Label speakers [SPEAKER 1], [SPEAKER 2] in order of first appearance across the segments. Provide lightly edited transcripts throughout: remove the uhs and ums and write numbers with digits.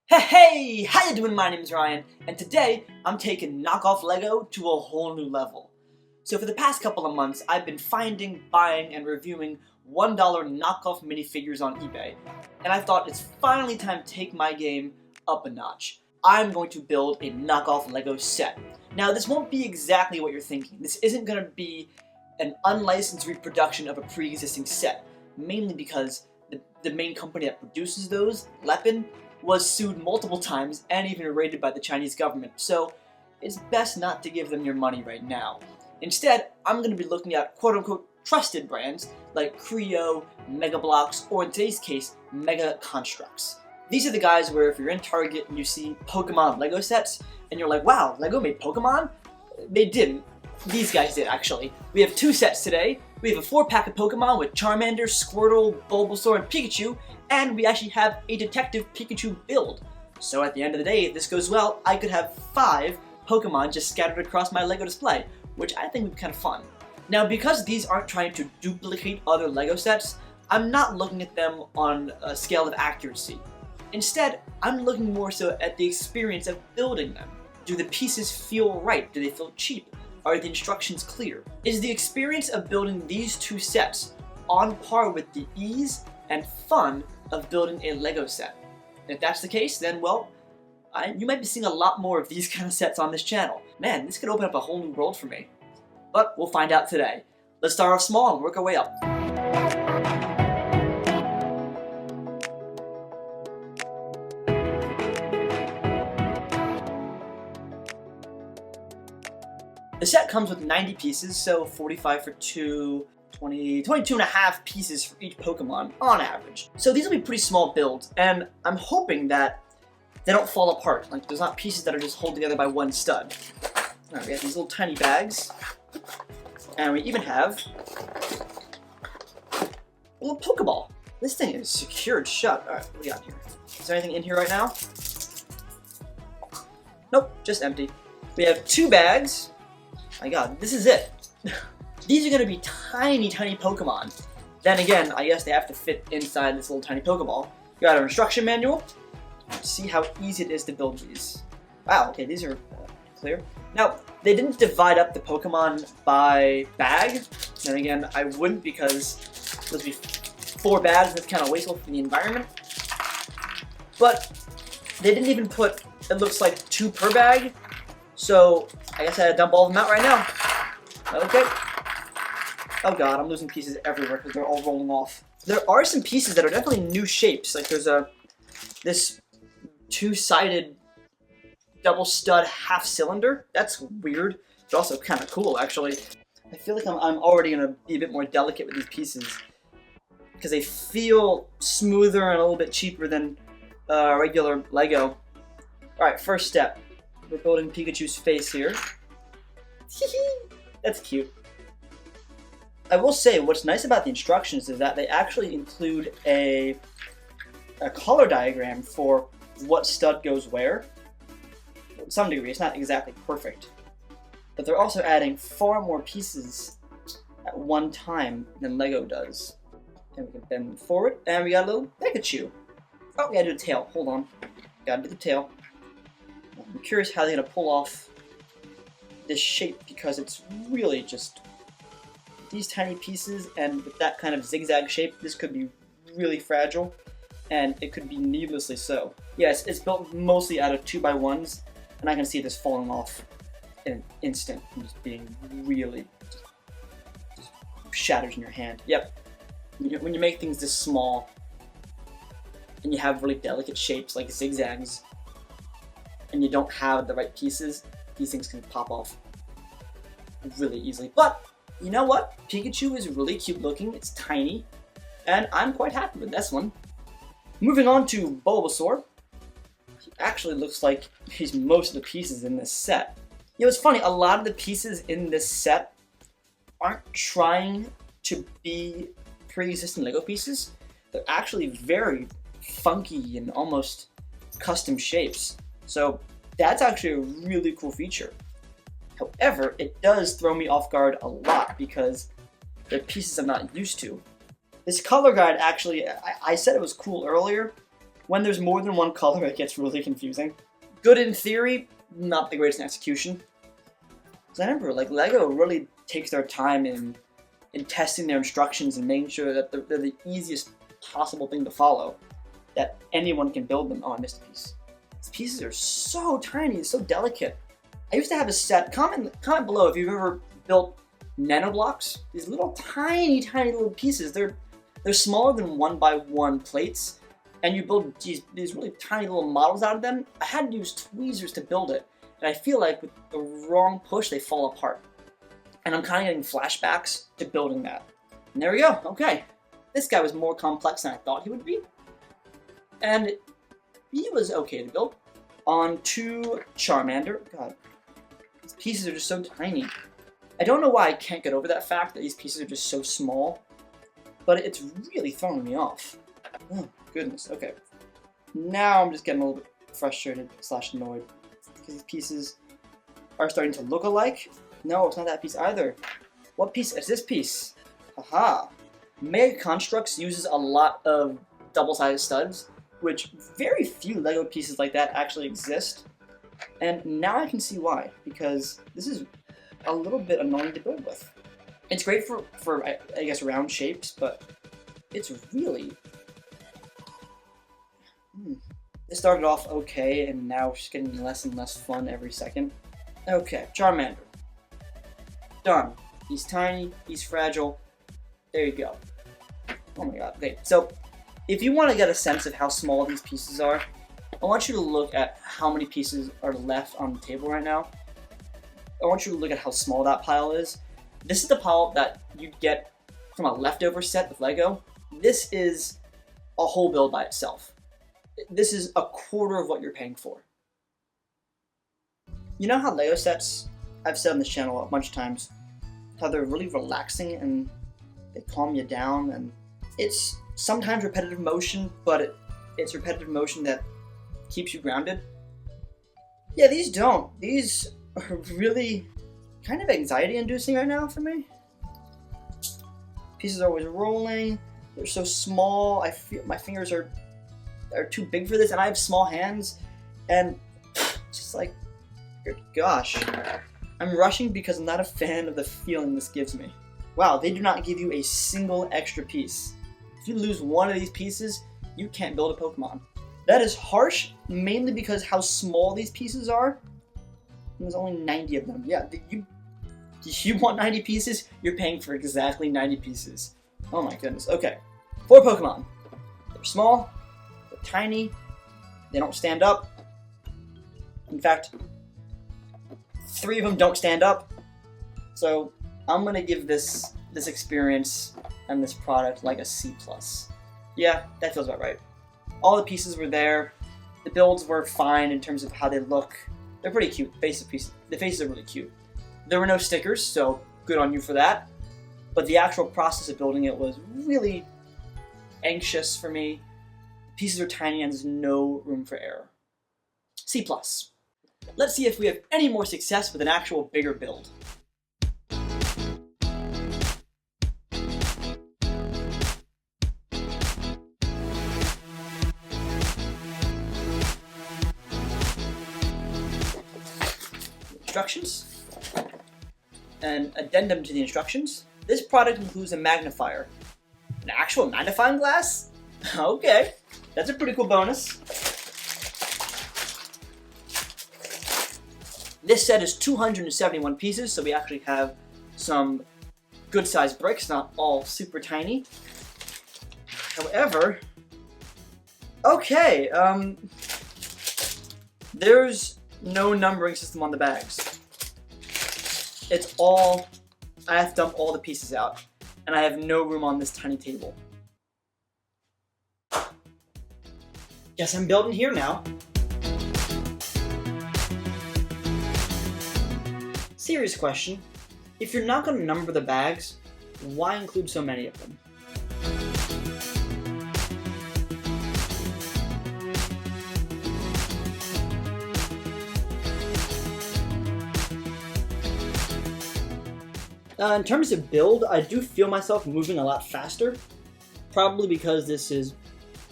[SPEAKER 1] Hey, how you doing? My name is Ryan, and today I'm taking knockoff Lego to a whole new level. So for the past couple of months, I've been finding, buying, and reviewing $1 knockoff minifigures on eBay, and I thought it's finally time to take my game up a notch. I'm going to build a knockoff Lego set. Now this won't be exactly what you're thinking. This isn't going to be an unlicensed reproduction of a pre-existing set, mainly because the main company that produces those, Lepin, was sued multiple times and even raided by the Chinese government, so it's best not to give them your money right now. Instead, I'm going to be looking at quote-unquote trusted brands like Creo, Mega Bloks, or in today's case, Mega Constructs. These are the guys where if you're in Target and you see Pokémon Lego sets, and you're like, wow, Lego made Pokémon? They didn't. These guys did, actually. We have two sets today. We have a 4-pack of Pokémon with Charmander, Squirtle, Bulbasaur, and Pikachu, and we actually have a Detective Pikachu build. So at the end of the day, if this goes well, I could have 5 Pokémon just scattered across my Lego display, which I think would be kind of fun. Now, because these aren't trying to duplicate other Lego sets, I'm not looking at them on a scale of accuracy. Instead, I'm looking more so at the experience of building them. Do the pieces feel right? Do they feel cheap? Are the instructions clear? Is the experience of building these two sets on par with the ease and fun of building a Lego set? And if that's the case, then well, you might be seeing a lot more of these kind of sets on this channel. Man, this could open up a whole new world for me. But we'll find out today. Let's start off small and work our way up. The set comes with 90 pieces, so 45 for 2, 22 and a half pieces for each Pokemon, on average. So these will be pretty small builds, and I'm hoping that they don't fall apart. Like, there's not pieces that are just held together by one stud. Alright, we have these little tiny bags, and we even have a little Pokeball. This thing is secured shut. Alright, what do we got here? Is there anything in here right now? Nope, just empty. We have 2 bags. My god, this is it. These are going to be tiny, tiny Pokemon. Then again, I guess they have to fit inside this little tiny Pokeball. We got our instruction manual. Let's see how easy it is to build these. Wow, okay, these are clear. Now, they didn't divide up the Pokemon by bag. Then again, I wouldn't because there'll be 4 bags. That's kind of wasteful for the environment. But they didn't even put, it looks like 2 per bag. So, I guess I had to dump all of them out right now. Okay. Oh god, I'm losing pieces everywhere because they're all rolling off. There are some pieces that are definitely new shapes. Like there's this 2-sided double stud half cylinder. That's weird, but also kind of cool actually. I feel like I'm already going to be a bit more delicate with these pieces because they feel smoother and a little bit cheaper than regular Lego. Alright, first step. We're building Pikachu's face here. That's cute. I will say, what's nice about the instructions is that they actually include a color diagram for what stud goes where. To some degree, it's not exactly perfect. But they're also adding far more pieces at one time than Lego does. And we can bend them forward, and we got a little Pikachu. Oh, we gotta do the tail. Hold on. Gotta do the tail. I'm curious how they're going to pull off this shape because it's really just these tiny pieces, and with that kind of zigzag shape, this could be really fragile, and it could be needlessly so. Yes, it's built mostly out of 2x1s, and I can see this falling off in an instant and just being really just shatters in your hand. Yep. When you make things this small, and you have really delicate shapes like zigzags, and you don't have the right pieces, these things can pop off really easily. But, you know what? Pikachu is really cute looking, it's tiny, and I'm quite happy with this one. Moving on to Bulbasaur. He actually looks like he's most of the pieces in this set. You know, it's funny, a lot of the pieces in this set aren't trying to be pre-existing Lego pieces. They're actually very funky and almost custom shapes. So that's actually a really cool feature. However, it does throw me off guard a lot because they're pieces I'm not used to. This color guide actually, I said it was cool earlier, When there's more than one color, it gets really confusing. Good in theory, not the greatest in execution. Because I remember, like, LEGO really takes their time in testing their instructions and making sure that they're the easiest possible thing to follow, that anyone can build them. Oh, I missed a piece. These pieces are so tiny, so delicate. I used to have a set. Comment below if you've ever built nanoblocks. These little tiny little pieces. They're smaller than 1x1 plates, and you build these really tiny little models out of them. I had to use tweezers to build it, and I feel like with the wrong push, they fall apart. And I'm kind of getting flashbacks to building that. And there we go. Okay, this guy was more complex than I thought he would be, and he was okay to build. On to Charmander. God, these pieces are just so tiny. I don't know why I can't get over that fact that these pieces are just so small, but it's really throwing me off. Oh, goodness. Okay. Now I'm just getting a little bit frustrated / annoyed because these pieces are starting to look alike. No, it's not that piece either. What piece is this piece? Haha. Mega Constructs uses a lot of double-sided studs, which very few LEGO pieces like that actually exist. And now I can see why, because this is a little bit annoying to build with. It's great for I guess, round shapes, but it's really... It started off okay, and now it's getting less and less fun every second. Okay, Charmander. Done. He's tiny, he's fragile. There you go. Oh my god. Okay, so if you want to get a sense of how small these pieces are, I want you to look at how many pieces are left on the table right now. I want you to look at how small that pile is. This is the pile that you'd get from a leftover set with LEGO. This is a whole build by itself. This is a quarter of what you're paying for. You know how LEGO sets, I've said on this channel a bunch of times, how they're really relaxing and they calm you down, and it's sometimes repetitive motion, but it's repetitive motion that keeps you grounded. Yeah, these don't. These are really kind of anxiety-inducing right now for me. Pieces are always rolling. They're so small. I feel my fingers are too big for this, and I have small hands, and just like, good gosh. I'm rushing because I'm not a fan of the feeling this gives me. Wow, they do not give you a single extra piece. If you lose one of these pieces, you can't build a Pokemon. That is harsh, mainly because how small these pieces are. There's only 90 of them. Yeah, you want 90 pieces? You're paying for exactly 90 pieces. Oh my goodness. Okay, 4 Pokemon. They're small, they're tiny, they don't stand up. In fact, 3 of them don't stand up. So I'm gonna give this experience and this product like a C+. Yeah, that feels about right. All the pieces were there. The builds were fine in terms of how they look. They're pretty cute. The faces are really cute. There were no stickers, so good on you for that. But the actual process of building it was really anxious for me. The pieces are tiny and there's no room for error. C+. Let's see if we have any more success with an actual bigger build. Instructions. An addendum to the instructions. This product includes a magnifier. An actual magnifying glass? Okay, that's a pretty cool bonus. This set is 271 pieces, so we actually have some good-sized bricks, not all super tiny. However, okay, there's no numbering system on the bags. It's all, I have to dump all the pieces out, and I have no room on this tiny table. Guess I'm building here now. Serious question, if you're not going to number the bags, why include so many of them? In terms of build, I do feel myself moving a lot faster, probably because this is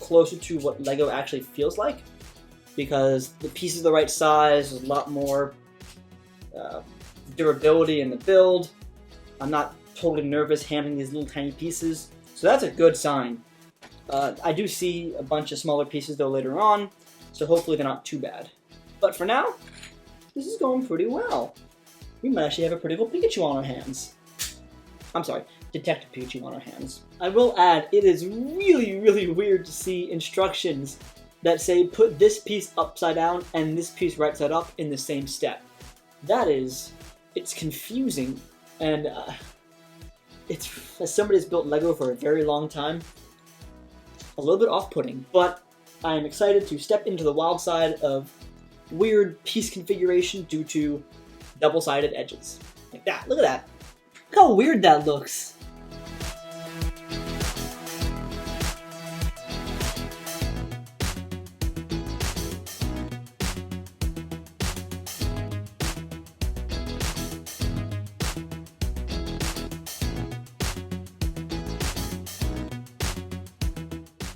[SPEAKER 1] closer to what Lego actually feels like, because the pieces are the right size, there's a lot more durability in the build. I'm not totally nervous handling these little tiny pieces, so that's a good sign. I do see a bunch of smaller pieces though later on, so hopefully they're not too bad. But for now, this is going pretty well. We might actually have a pretty cool Pikachu on our hands. I'm sorry, Detective Pikachu on our hands. I will add, it is really, really weird to see instructions that say put this piece upside down and this piece right side up in the same step. It's confusing, and it's, as somebody that's built Lego for a very long time, a little bit off-putting, but I am excited to step into the wild side of weird piece configuration due to double-sided edges. Like that, look at that. Look how weird that looks.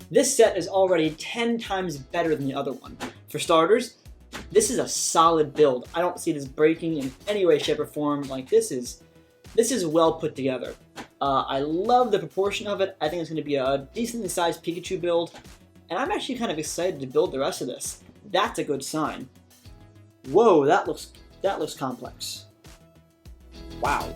[SPEAKER 1] This set is already 10 times better than the other one. For starters, this is a solid build. I don't see this breaking in any way, shape, or form. Like, this is well put together. I love the proportion of it. I think it's going to be a decently sized Pikachu build, and I'm actually kind of excited to build the rest of this. That's a good sign. Whoa, that looks complex. Wow.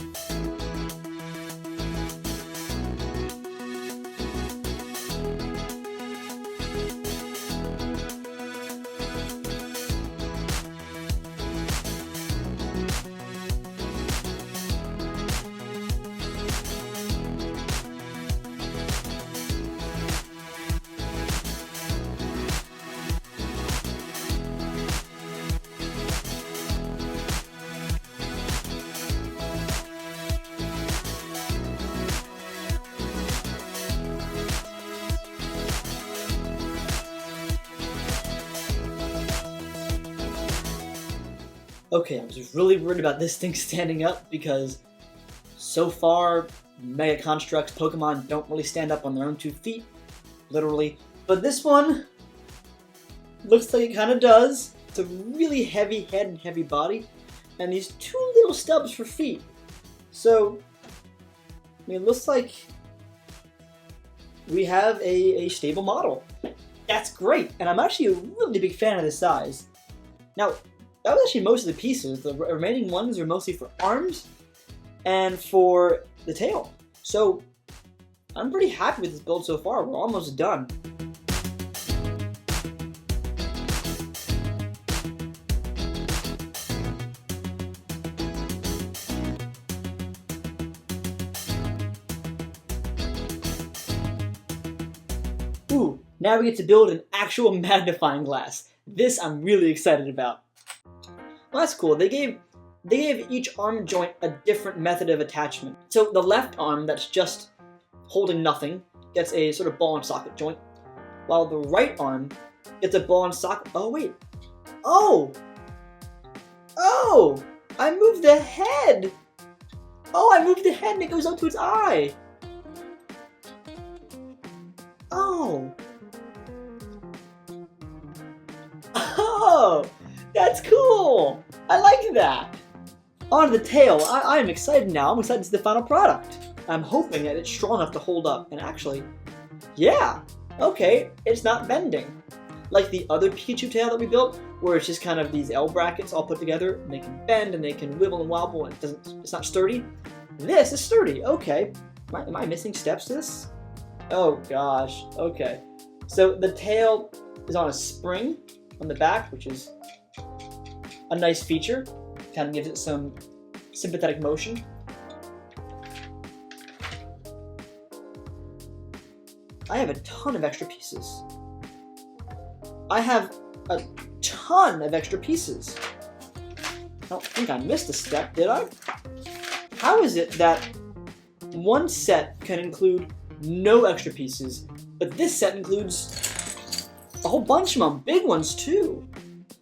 [SPEAKER 1] Okay, I was just really worried about this thing standing up because so far, Mega Constructs Pokemon don't really stand up on their own 2 feet, literally. But this one looks like it kind of does. It's a really heavy head and heavy body, and these 2 little stubs for feet. So, I mean, it looks like we have a stable model. That's great, and I'm actually a really big fan of this size. Now, that was actually most of the pieces. The remaining ones are mostly for arms and for the tail. So I'm pretty happy with this build so far. We're almost done. Ooh, now we get to build an actual magnifying glass. This I'm really excited about. Well, that's cool. They gave each arm joint a different method of attachment. So the left arm that's just holding nothing gets a sort of ball and socket joint, while the right arm gets a ball and socket. Oh wait. Oh! I moved the head! Oh, I moved the head and it goes up to its eye! Oh! Oh! That's cool! I like that! On the tail, I am excited now. I'm excited to see the final product. I'm hoping that it's strong enough to hold up. And actually, yeah, okay, it's not bending. Like the other Pikachu tail that we built, where it's just kind of these L brackets all put together, and they can bend and they can wibble and wobble, and it's not sturdy. This is sturdy, okay. Am I missing steps to this? Oh gosh, okay. So the tail is on a spring on the back, which is a nice feature. Kind of gives it some sympathetic motion. I have a ton of extra pieces. I don't think I missed a step, did I? How is it that one set can include no extra pieces, but this set includes a whole bunch of them, big ones too?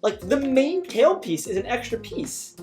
[SPEAKER 1] Like, the main tail piece is an extra piece.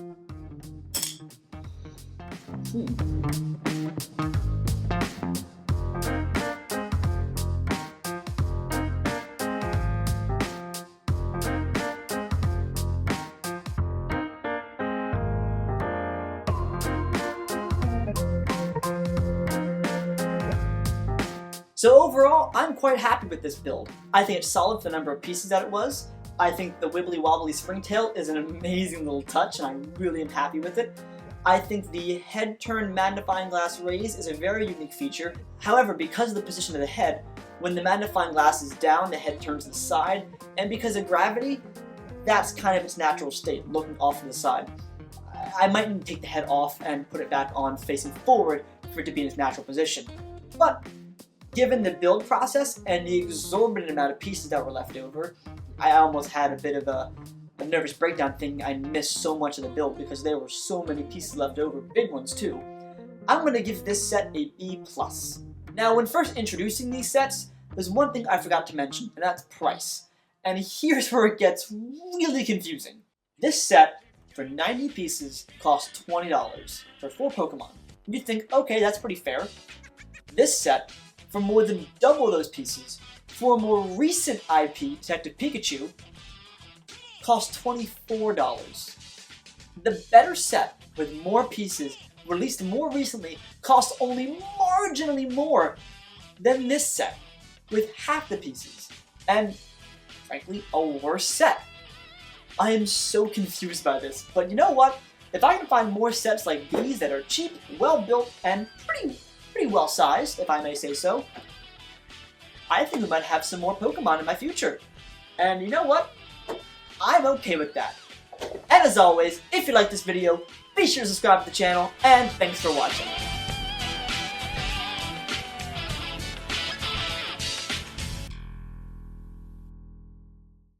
[SPEAKER 1] So overall, I'm quite happy with this build. I think it's solid for the number of pieces that it was. I think the wibbly wobbly springtail is an amazing little touch, and I really am happy with it. I think the head turn magnifying glass raise is a very unique feature. However, because of the position of the head, when the magnifying glass is down, the head turns to the side, and because of gravity, that's kind of its natural state, looking off to the side. I might need to take the head off and put it back on facing forward for it to be in its natural position. But given the build process and the exorbitant amount of pieces that were left over, I almost had a bit of a nervous breakdown thinking I missed so much of the build because there were so many pieces left over, big ones too. I'm going to give this set a B+. Now, when first introducing these sets, there's one thing I forgot to mention, and that's price. And here's where it gets really confusing. This set, for 90 pieces, costs $20 for 4 Pokemon. You'd think, okay, that's pretty fair. This set, for more than double those pieces, for a more recent IP, Detective Pikachu, costs $24. The better set, with more pieces, released more recently, costs only marginally more than this set, with half the pieces, and frankly, a worse set. I am so confused by this, but you know what? If I can find more sets like these that are cheap, well-built, and pretty well-sized, if I may say so, I think we might have some more Pokemon in my future. And you know what? I'm okay with that. And as always, if you like this video, be sure to subscribe to the channel, and thanks for watching.